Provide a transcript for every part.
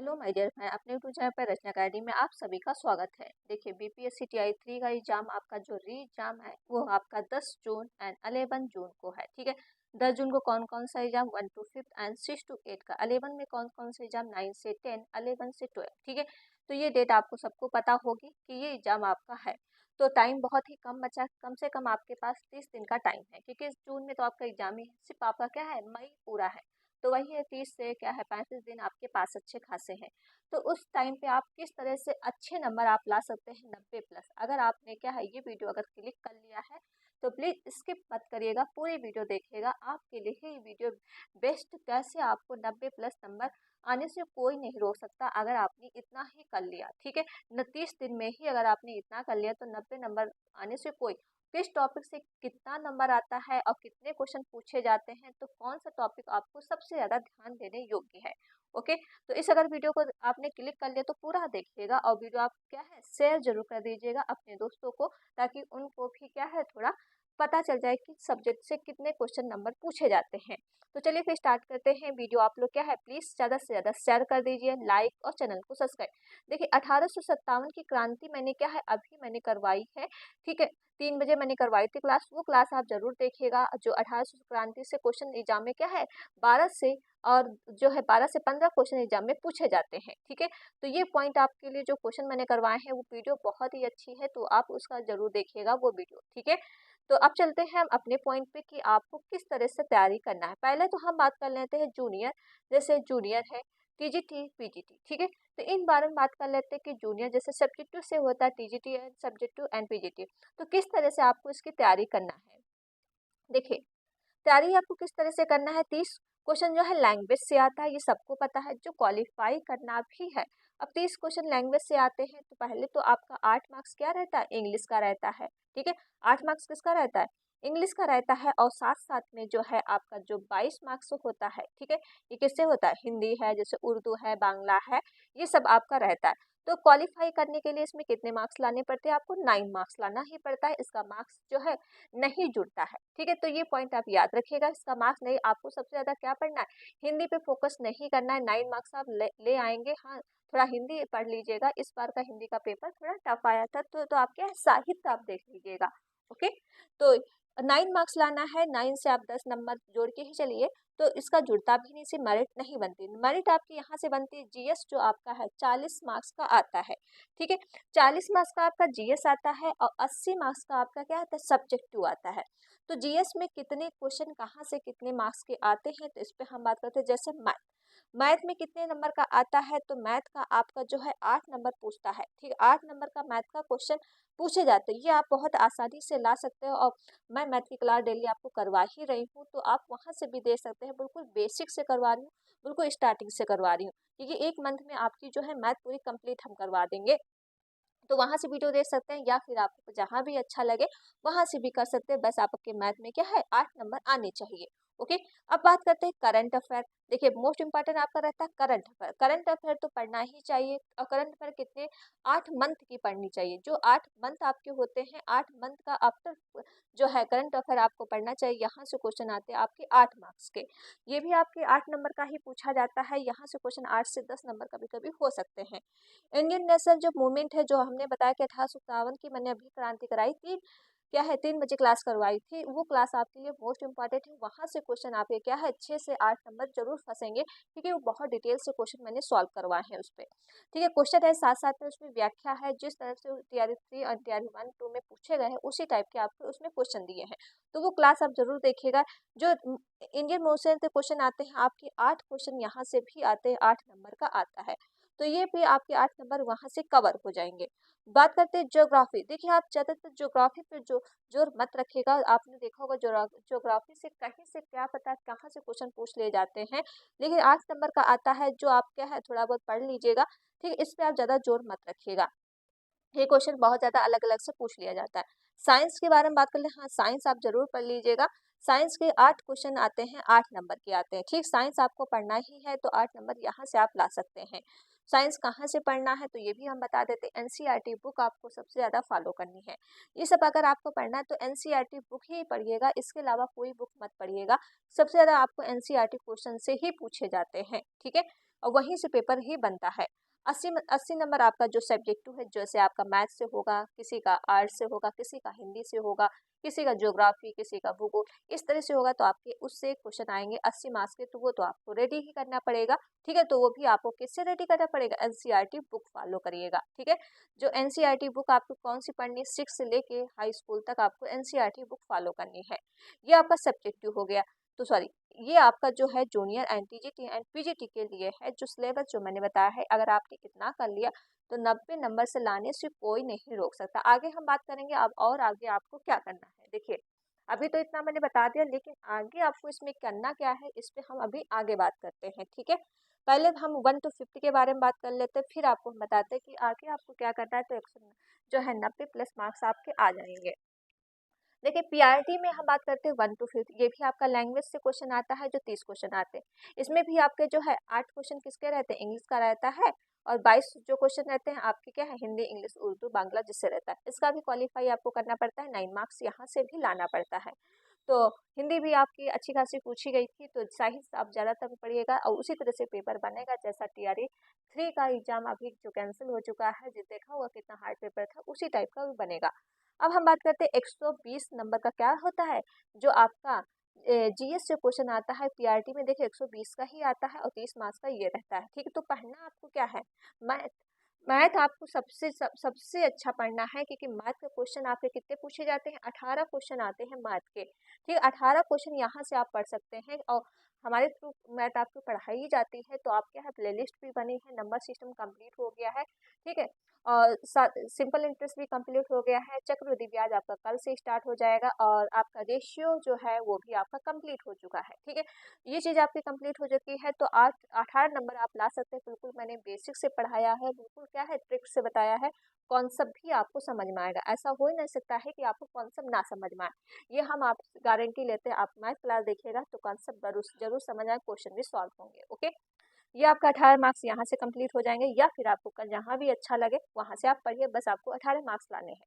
Hello my dear friend, अपने YouTube channel पर रचना academy में आप सभी का स्वागत है। देखिए बीपीएससी टीआई 3 का एग्जाम आपका जो री एग्जाम है वो आपका 10 जून एंड 11 जून को है। ठीक है, 10 जून को कौन कौन सा एग्जाम 1 to 5 एंड 6 to 8 का, 11 में कौन कौन सा एग्जाम 9 से 10, 11 से 12। ठीक है, तो ये डेट आपको सबको पता होगी कि ये एग्जाम आपका है। तो टाइम बहुत ही कम बचा, कम से कम आपके पास 30 दिन का टाइम है, क्योंकि इस जून में तो आपका एग्जाम ही है, सिर्फ आपका क्या है मई पूरा है। तो वही है 30 से क्या है 35 दिन आपके पास अच्छे खासे हैं। तो उस टाइम पे आप किस तरह से अच्छे नंबर आप ला सकते हैं 90 प्लस। अगर आपने क्या है ये वीडियो अगर क्लिक कर लिया है तो प्लीज़ स्किप मत करिएगा, पूरी वीडियो देखिएगा। आपके लिए ही वीडियो बेस्ट, कैसे आपको 90 प्लस नंबर आने से कोई नहीं रोक सकता अगर आपने इतना ही कर लिया। ठीक है, 30 दिन में ही अगर आपने इतना कर लिया तो 90 नंबर आने से कोई, किस टॉपिक से कितना नंबर आता है और कितने क्वेश्चन पूछे जाते हैं, तो कौन सा टॉपिक आपको सबसे ज़्यादा ध्यान देने योग्य है। ओके, तो इस अगर वीडियो को आपने क्लिक कर लिया तो पूरा देखिएगा और वीडियो आप क्या है शेयर जरूर कर दीजिएगा अपने दोस्तों को, ताकि उनको भी क्या है थोड़ा पता चल जाए कि सब्जेक्ट से कितने क्वेश्चन नंबर पूछे जाते हैं। तो चलिए फिर स्टार्ट करते हैं। वीडियो आप लोग क्या है प्लीज़ ज़्यादा से ज़्यादा शेयर कर दीजिए, लाइक और चैनल को सब्सक्राइब। देखिए 1857 की क्रांति मैंने क्या है अभी मैंने करवाई है। ठीक है, 3 बजे मैंने करवाई थी क्लास, वो क्लास आप जरूर देखिएगा। जो 1800 क्रांति से क्वेश्चन एग्जाम में क्या है 12 से और जो है 12 से 15 क्वेश्चन एग्जाम में पूछे जाते हैं। ठीक है, तो ये पॉइंट आपके लिए जो क्वेश्चन मैंने करवाए हैं वो वीडियो बहुत ही अच्छी है, तो आप उसका जरूर देखिएगा वो वीडियो। ठीक है, तो अब चलते हैं हम अपने पॉइंट पे कि आपको किस तरह से तैयारी करना है। पहले तो हम बात कर लेते हैं जूनियर, जैसे जूनियर है टीजीटी पीजीटी। ठीक है, तो इन बारे में बात कर लेते हैं कि जूनियर जैसे सब्जेक्टिव से होता है TGT and subjective and PGT, तो किस तरह से आपको इसकी तैयारी करना है। देखिए तैयारी आपको किस तरह से करना है। 30 क्वेश्चन जो है लैंग्वेज से आता है, ये सबको पता है, जो क्वालिफाई करना भी है। अब 30 क्वेश्चन लैंग्वेज से आते हैं तो पहले तो आपका 8 मार्क्स क्या रहता है इंग्लिश का रहता है। ठीक है, 8 मार्क्स किसका रहता है इंग्लिश का रहता है, और साथ साथ में जो है आपका जो 22 मार्क्स होता है। ठीक है, ये किससे होता है हिंदी है, जैसे उर्दू है, बांग्ला है, ये सब आपका रहता है। तो क्वालिफाई करने के लिए इसमें कितने मार्क्स लाने पड़ते हैं, आपको 9 मार्क्स लाना ही पड़ता है, इसका मार्क्स जो है नहीं जुड़ता है। ठीक है, तो ये पॉइंट आप याद रखिएगा, इसका मार्क्स नहीं, आपको सबसे ज्यादा क्या पढ़ना है हिंदी पे फोकस नहीं करना है। 9 मार्क्स आप ले आएंगे। हाँ, थोड़ा हिंदी पढ़ लीजिएगा, इस बार का हिंदी का पेपर थोड़ा टफ आया था, तो आप क्या है साहित्य आप देख लीजिएगा। ओके, तो 9 मार्क्स लाना है, 9 से आप 10 नंबर जोड़ के ही चलिए, तो इसका जुड़ता भी नहीं, से मेरिट नहीं बनती। मेरिट आपकी यहाँ से बनती है जीएस, जो आपका है 40 मार्क्स का आता है। ठीक है, 40 मार्क्स का आपका जीएस आता है और 80 मार्क्स का आपका क्या आता है सब्जेक्टिव आता है। तो जीएस में कितने क्वेश्चन कहाँ से कितने मार्क्स के आते हैं, तो इस पे हम बात करते हैं। जैसे मैथ, मैथ में कितने नंबर का आता है, तो मैथ का आपका जो है 8 नंबर पूछता है। ठीक है, 8 नंबर का मैथ का क्वेश्चन पूछे जाते हैं, ये आप बहुत आसानी से ला सकते हो। और मैं मैथ की क्लास डेली आपको करवा ही रही हूँ, तो आप वहाँ से भी दे सकते हैं। बिल्कुल बेसिक से करवा रही हूँ, बिल्कुल स्टार्टिंग से करवा रही हूँ, क्योंकि 1 मंथ में आपकी जो है मैथ पूरी कंप्लीट हम करवा देंगे। तो वहां से वीडियो देख सकते हैं, या फिर आपको जहां भी अच्छा लगे वहां से भी कर सकते हैं। बस आपके मैथ में क्या है 8 नंबर आने चाहिए। ओके, अब बात करते हैं करंट अफेयर। देखिए मोस्ट इंपॉर्टेंट आपका रहता है करंट अफेयर। करंट अफेयर तो पढ़ना ही चाहिए, और करंट अफेयर कितने 8 मंथ की पढ़नी चाहिए। जो 8 मंथ आपके होते हैं, 8 मंथ का आफ्टर जो है करंट अफेयर आपको पढ़ना चाहिए। यहाँ से क्वेश्चन आते हैं आपके 8 मार्क्स के, ये भी आपके 8 नंबर का ही पूछा जाता है। यहाँ से क्वेश्चन 8 से 10 नंबर कभी कभी हो सकते हैं। इंडियन नेशनल जो मूवमेंट है, जो हमने बताया कि 1857 की मैंने अभी क्रांति कराई थी, क्या है 3 बजे क्लास करवाई थी, वो क्लास आपके लिए मोस्ट इंपॉर्टेंट है। वहां से क्वेश्चन आपके क्या है 6 से 8 नंबर जरूर फंसेंगे, क्योंकि वो बहुत डिटेल से क्वेश्चन मैंने सॉल्व करवाए हैं उस पर। ठीक है, क्वेश्चन है साथ साथ में उसमें व्याख्या है, जिस तरह से टीआरई 3 और टीआरई 1 2 में पूछे गए हैं उसी टाइप के आपको उसमें क्वेश्चन दिए हैं। तो वो क्लास आप जरूर देखिएगा। जो इंडियन मोशन से क्वेश्चन आते हैं आपके 8 क्वेश्चन यहाँ से भी आते हैं, 8 नंबर का आता है, तो ये भी आपके 8 नंबर वहां से कवर हो जाएंगे। बात करते हैं ज्योग्राफी। देखिए आप ज्यादातर ज्योग्राफी पे जो जोर मत रखिएगा। आपने देखा होगा ज्योग्राफी से कहीं से क्या पता कहाँ से क्वेश्चन पूछ ले जाते हैं, लेकिन 8 नंबर का आता है, जो आप क्या है थोड़ा बहुत पढ़ लीजिएगा। ठीक है, इस पे आप ज्यादा जोर मत रखिएगा, ये क्वेश्चन बहुत ज्यादा अलग अलग से पूछ लिया जाता है। साइंस के बारे में बात कर ले, हाँ साइंस आप जरूर पढ़ लीजिएगा। साइंस के 8 क्वेश्चन आते हैं, 8 नंबर के आते हैं। ठीक, साइंस आपको पढ़ना ही है तो 8 नंबर यहाँ से आप ला सकते हैं। साइंस कहाँ से पढ़ना है तो ये भी हम बता देते हैं। एनसीईआरटी बुक आपको सबसे ज्यादा फॉलो करनी है। ये सब अगर आपको पढ़ना है तो एनसीईआरटी बुक ही पढ़िएगा, इसके अलावा कोई बुक मत पढ़िएगा। सबसे ज्यादा आपको एनसीईआरटी क्वेश्चन से ही पूछे जाते हैं। ठीक है, और वहीं से पेपर ही बनता है। 80 नंबर आपका जो सब्जेक्टिव है, जैसे आपका मैथ से होगा, किसी का आर्ट से होगा, किसी का हिंदी से होगा, किसी का ज्योग्राफी, किसी का भूगोल, इस तरह से होगा। तो आपके उससे क्वेश्चन आएंगे 80 मार्क्स के, तो वो तो आपको रेडी ही करना पड़ेगा। ठीक है, तो वो भी आपको किससे रेडी करना पड़ेगा, एनसीईआरटी बुक फॉलो करिएगा। ठीक है, जो एनसीईआरटी बुक आपको कौन सी पढ़नी है, 6 से लेके हाई स्कूल तक आपको एनसीईआरटी बुक फॉलो करनी है। ये आपका सब्जेक्टिव हो गया। तो सॉरी, ये आपका जो है junior and TGT and PGT के लिए है, जो सिलेबस जो मैंने बताया है। अगर आपने इतना कर लिया तो 90 नंबर से लाने से कोई नहीं रोक सकता। आगे हम बात करेंगे अब, और आगे आपको क्या करना है। देखिए, अभी तो इतना मैंने बता दिया, लेकिन आगे आपको इसमें करना क्या है, इस पे हम अभी आगे बात करते हैं। ठीक है, पहले हम 1 to 50 के बारे में बात कर लेते हैं, फिर आपको हम बताते हैं कि आगे आपको क्या करना है। तो 100 जो है 90 प्लस मार्क्स आपके आ जाएंगे। देखिए, पीआरटी में हम बात करते हैं 1 to 5, ये भी आपका लैंग्वेज से क्वेश्चन आता है, जो 30 क्वेश्चन आते हैं। इसमें भी आपके जो है 8 क्वेश्चन किसके रहते हैं, इंग्लिश का रहता है, और 22 जो क्वेश्चन रहते हैं आपके क्या है, हिंदी, इंग्लिश, उर्दू, बांग्ला जिससे रहता है। इसका भी क्वालिफाई आपको करना पड़ता है, 9 मार्क्स यहाँ से भी लाना पड़ता है। तो हिंदी भी आपकी अच्छी खासी पूछी गई थी, तो साहित्य आप ज़्यादातर पढ़िएगा, और उसी तरह से पेपर बनेगा जैसा टीआरई 3 का एग्जाम अभी जो कैंसिल हो चुका है, जो देखा हुआ कितना हार्ड पेपर था, उसी टाइप का भी बनेगा। अब हम बात करते हैं 120 नंबर का क्या होता है, जो आपका जीएस से क्वेश्चन आता है पीआरटी में। देखिए, 120 का ही आता है और 30 मार्क्स का ये रहता है। ठीक है, तो पढ़ना आपको क्या है, मैथ। मैथ आपको सबसे अच्छा पढ़ना है, क्योंकि मैथ के क्वेश्चन आपके कितने पूछे जाते हैं, 18 क्वेश्चन आते हैं मैथ के। ठीक है, 18 क्वेश्चन यहाँ से आप पढ़ सकते हैं, और हमारे थ्रू मैथ आपको पढ़ाई जाती है। तो आप क्या है, प्लेलिस्ट भी बनी है, नंबर सिस्टम कंप्लीट हो गया है। ठीक है, और सिंपल इंटरेस्ट भी कंप्लीट हो गया है, चक्रवृद्धि ब्याज आपका कल से स्टार्ट हो जाएगा, और आपका रेशियो जो है वो भी आपका कंप्लीट हो चुका है। ठीक है, ये चीज़ आपकी कंप्लीट हो चुकी है, तो 18 नंबर आप ला सकते हैं। बिल्कुल मैंने बेसिक से पढ़ाया है, बिल्कुल क्या है, ट्रिक से बताया है, कॉन्सेप्ट भी आपको समझ में आएगा। ऐसा हो ही नहीं सकता है कि आपको कॉन्सेप्ट ना समझ में आए, ये हम आप गारंटी लेते हैं। आप मैथ क्लास देखिएगा तो कॉन्सेप्ट जरूर जरूर समझ आए, क्वेश्चन भी सॉल्व होंगे। ओके, ये आपका 18 मार्क्स यहाँ से कंप्लीट हो जाएंगे, या फिर आपको जहाँ भी अच्छा लगे वहाँ से आप पढ़िए, बस आपको 18 मार्क्स लाने हैं।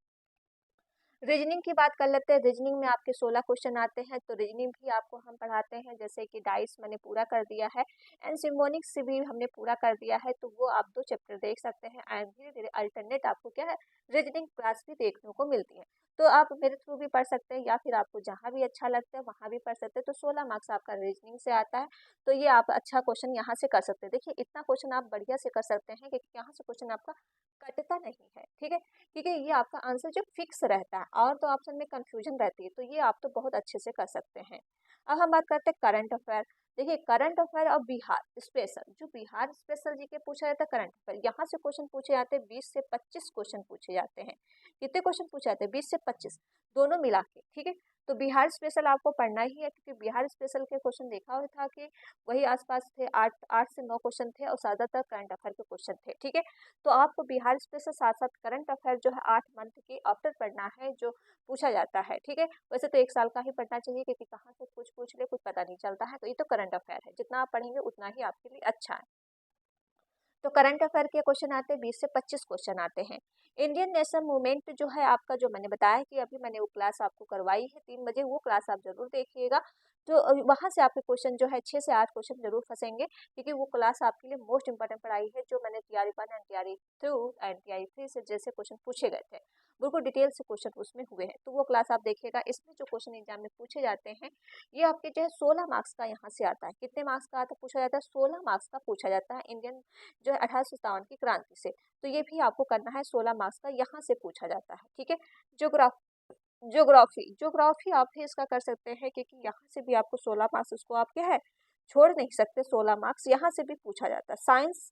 रीजनिंग की बात कर लेते हैं। रीजनिंग में आपके 16 क्वेश्चन आते हैं, तो रीजनिंग भी आपको हम पढ़ाते हैं, जैसे कि डाइस मैंने पूरा कर दिया है, एंड सिम्बोनिक्स से भी हमने पूरा कर दिया है, तो वो आप 2 चैप्टर देख सकते हैं। एंड धीरे धीरे अल्टरनेट आपको क्या है, रीजनिंग क्लास भी देखने को मिलती है, तो आप मेरे थ्रू भी पढ़ सकते हैं, या फिर आपको जहाँ भी अच्छा लगता है वहाँ भी पढ़ सकते हैं। तो 16 मार्क्स आपका रीजनिंग से आता है, तो ये आप अच्छा क्वेश्चन यहाँ से कर सकते हैं। देखिए, इतना क्वेश्चन आप बढ़िया से कर सकते हैं, क्योंकि यहाँ से क्वेश्चन आपका कटता नहीं है। ठीक है, क्योंकि ये आपका आंसर जो फिक्स रहता है, और तो ऑप्शन में कंफ्यूजन रहती है, तो ये आप तो बहुत अच्छे से कर सकते हैं। अब हम बात करते हैं करंट अफेयर। देखिए, करंट अफेयर और बिहार स्पेशल, जो बिहार स्पेशल जी के पूछा जाता है करंट अफेयर, यहाँ से क्वेश्चन पूछे जाते हैं, 20 से 25 क्वेश्चन पूछे जाते हैं। कितने क्वेश्चन पूछे जाते हैं, 20 से 25 दोनों मिला के। ठीक है, तो बिहार स्पेशल आपको पढ़ना ही है, क्योंकि बिहार स्पेशल के क्वेश्चन देखा हुआ था कि वही आसपास थे, 8 से 9 क्वेश्चन थे, और ज़्यादातर करंट अफेयर के क्वेश्चन थे। ठीक है, तो आपको बिहार स्पेशल साथ साथ करंट अफेयर जो है 8 मंथ के आफ्टर पढ़ना है, जो पूछा जाता है। ठीक है, वैसे तो 1 साल का ही पढ़ना चाहिए, क्योंकि कहाँ से कुछ पूछ ले कुछ पता नहीं चलता है। तो ये तो करंट अफेयर है, जितना आप पढ़ेंगे उतना ही आपके लिए अच्छा है। तो करंट अफेयर के क्वेश्चन आते हैं, 20 से 25 क्वेश्चन आते हैं। इंडियन नेशनल मूवमेंट जो है आपका, जो मैंने बताया कि अभी मैंने वो क्लास आपको करवाई है 3 बजे, वो क्लास आप जरूर देखिएगा। तो वहाँ से आपके क्वेश्चन जो है 6 से 8 क्वेश्चन जरूर फंसेंगे, क्योंकि वो क्लास आपके लिए मोस्ट इंपॉर्टेंट पढ़ाई है, जो मैंने TRE 1 and TRE 2 and TRE 3 से जैसे क्वेश्चन पूछे गए थे, बिल्कुल डिटेल से क्वेश्चन उसमें हुए हैं, तो वो क्लास आप देखिएगा। इसमें जो क्वेश्चन एग्जाम में पूछे जाते हैं, ये आपके जो है 16 मार्क्स का यहाँ से आता है। कितने मार्क्स का आता पूछा जाता है, 16 मार्क्स का पूछा जाता है, इंडियन जो है 1857 की क्रांति से। तो ये भी आपको करना है, 16 मार्क्स का यहाँ से पूछा जाता है। ठीक है, ज्योग्राफी ज्योग्राफी ज्योग्राफी आप भी इसका कर सकते हैं, क्योंकि यहाँ से भी आपको 16 मार्क्स, उसको आप क्या है छोड़ नहीं सकते, 16 मार्क्स यहाँ से भी पूछा जाता है। साइंस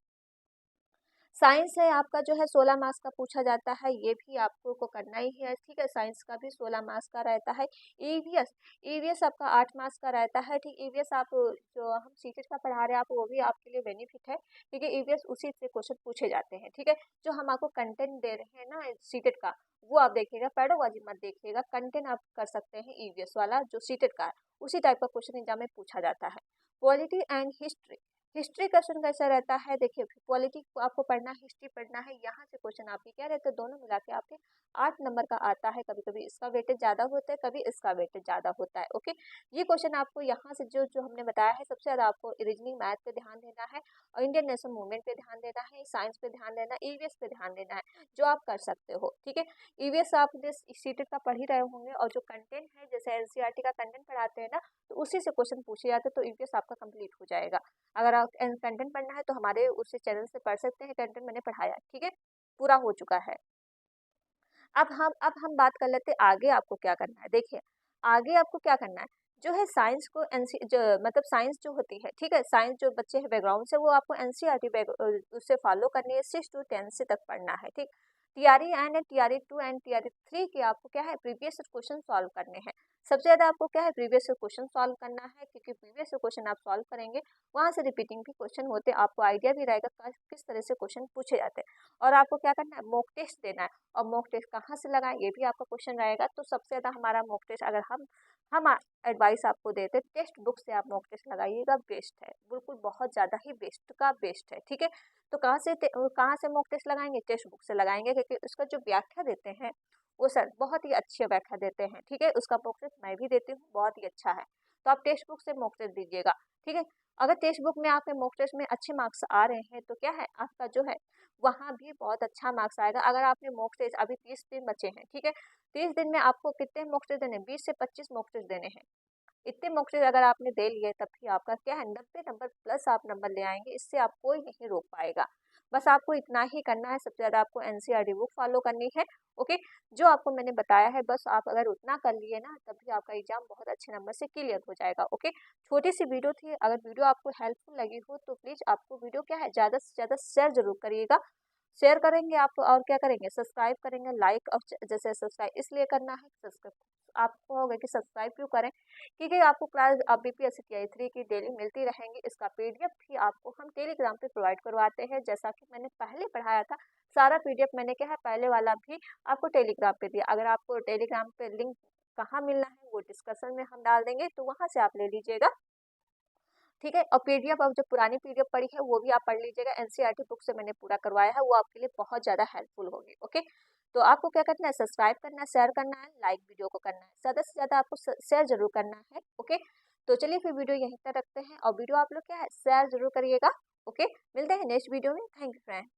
साइंस है आपका जो है 16 मार्क्स का पूछा जाता है, ये भी आपको को करना ही है। ठीक है, साइंस का भी 16 मार्क्स का रहता है। ईवीएस ईवीएस आपका 8 मार्क्स का रहता है। ठीक, ईवीएस आप जो हम सीटेट का पढ़ा रहे हैं, आप वो भी आपके लिए बेनिफिट है, क्योंकि ईवीएस उसी से क्वेश्चन पूछे जाते हैं। ठीक है, जो हम आपको कंटेंट दे रहे हैं ना सीटेट का, वो आप देखिएगा, पेडोलॉजी मत देखिएगा, कंटेंट आप कर सकते हैं ईवीएस वाला जो सीटेट का है, उसी टाइप का क्वेश्चन एग्जाम में पूछा जाता है। Polity and history history question कैसा रहता है, देखिए पॉलिटी को आपको पढ़ना है, हिस्ट्री पढ़ना है, यहाँ से क्वेश्चन आपके क्या रहते हैं, दोनों मिला के आपके 8 नंबर का आता है। कभी कभी इसका वेटेज ज़्यादा होता है, कभी इसका वेटेज ज़्यादा होता है। ओके, ये क्वेश्चन आपको यहाँ से जो जो हमने बताया है, सबसे ज़्यादा आपको रीजनिंग, मैथ पे ध्यान देना है और इंडियन नेशनल मूवमेंट पे ध्यान देना है, साइंस पे ध्यान देना है, ईवीएस पे ध्यान देना है, जो आप कर सकते हो। ठीक है, ईवीएस आपने सीटेट का पढ़ ही रहे होंगे और जो कंटेंट है, जैसे एनसीईआरटी का कंटेंट पढ़ाते हैं ना, तो उसी से क्वेश्चन पूछे जाते हैं, तो ईवीएस आपका कंप्लीट हो जाएगा। अगर आप कंटेंट पढ़ना है तो हमारे उस चैनल से पढ़ सकते हैं, कंटेंट मैंने पढ़ाया है। ठीक है, पूरा हो चुका है। अब हम बात कर लेते हैं आगे आपको क्या करना है। देखिए आगे आपको क्या करना है, जो है साइंस को एनसी जो मतलब साइंस जो होती है, ठीक है, साइंस जो बच्चे हैं बैकग्राउंड से, वो आपको एनसीईआरटी उससे फॉलो करनी है, 6 to 10 से तक पढ़ना है। ठीक, TRE and TRE 2 and TRE 3 के आपको क्या है, प्रीवियस क्वेश्चन सॉल्व करने हैं। सबसे ज्यादा आपको क्या है, प्रीवियस क्वेश्चन सॉल्व करना है, क्योंकि प्रीवियस क्वेश्चन आप सॉल्व करेंगे, वहां से रिपीटिंग भी क्वेश्चन होते हैं, आपको आइडिया भी रहेगा किस तरह से क्वेश्चन पूछे जाते हैं। और आपको क्या करना है, मॉक टेस्ट देना है, और मॉक टेस्ट कहाँ से लगाएं, ये भी आपका क्वेश्चन रहेगा। तो सबसे ज्यादा हमारा मॉक टेस्ट, अगर हम एडवाइस आपको देते, टेक्स्ट बुक से आप मॉक टेस्ट लगाइएगा, बेस्ट है, बिल्कुल बहुत ज़्यादा ही बेस्ट का बेस्ट है। ठीक है, तो कहाँ से मॉक टेस्ट लगाएंगे, टेक्स्ट बुक से लगाएंगे, क्योंकि उसका जो व्याख्या देते हैं वो सर बहुत ही अच्छी व्याख्या देते हैं। ठीक है, उसका मॉक टेस्ट मैं भी देती हूँ, बहुत ही अच्छा है, तो आप टेक्स्ट बुक से मॉक टेस्ट दीजिएगा। ठीक है, अगर टेक्स्ट बुक में आपके मॉक टेस्ट में अच्छे मार्क्स आ रहे हैं तो क्या है, आपका जो है वहाँ भी बहुत अच्छा मार्क्स आएगा। अगर आपने मॉक टेस्ट, अभी 30 दिन बचे हैं, ठीक है, 30 दिन में आपको कितने मॉक टेस्ट देने हैं, 20 से 25 मॉक टेस्ट देने हैं। इतने मॉक टेस्ट अगर आपने दे लिए, तब भी आपका क्या है, 90 नंबर प्लस आप नंबर ले आएंगे, इससे आप कोई नहीं रोक पाएगा। बस आपको इतना ही करना है, सबसे ज़्यादा आपको एनसीईआरटी बुक फॉलो करनी है। ओके, जो आपको मैंने बताया है, बस आप अगर उतना कर लिए ना, तब भी आपका एग्जाम बहुत अच्छे नंबर से क्लियर हो जाएगा। ओके, छोटी सी वीडियो थी, अगर वीडियो आपको हेल्पफुल लगी हो तो प्लीज़ आपको वीडियो क्या है, ज़्यादा से ज़्यादा शेयर जरूर करिएगा। शेयर करेंगे आप और क्या करेंगे, सब्सक्राइब करेंगे, लाइक, और जैसे सब्सक्राइब इसलिए करना है, सब्सक्राइब आपको होगा कि सब्सक्राइब क्यों करें, क्योंकि आपको क्लास बीपीएससी टीआई 3 की डेली मिलती रहेंगी। इसका पीडीएफ भी आपको हम टेलीग्राम पे प्रोवाइड करवाते हैं, जैसा कि मैंने पहले पढ़ाया था, सारा पीडीएफ मैंने क्या है पहले वाला भी आपको टेलीग्राम पे दिया। अगर आपको टेलीग्राम पे लिंक कहाँ मिलना है, वो डिस्कशन में हम डाल देंगे, तो वहाँ से आप ले लीजिएगा। ठीक है, और पीडीएफ, अब जो पुरानी पीडीएफ पड़ी है वो भी आप पढ़ लीजिएगा, एनसीईआरटी बुक से मैंने पूरा करवाया है, वो आपके लिए बहुत ज़्यादा हेल्पफुल होगी। ओके, तो आपको क्या करना है, सब्सक्राइब करना है, शेयर करना है, लाइक वीडियो को करना है, ज़्यादा से ज़्यादा आपको शेयर जरूर करना है। ओके, तो चलिए फिर वीडियो यहीं तक रखते हैं, और वीडियो आप लोग क्या है शेयर जरूर करिएगा। ओके, मिलते हैं नेक्स्ट वीडियो में। Thank you friend.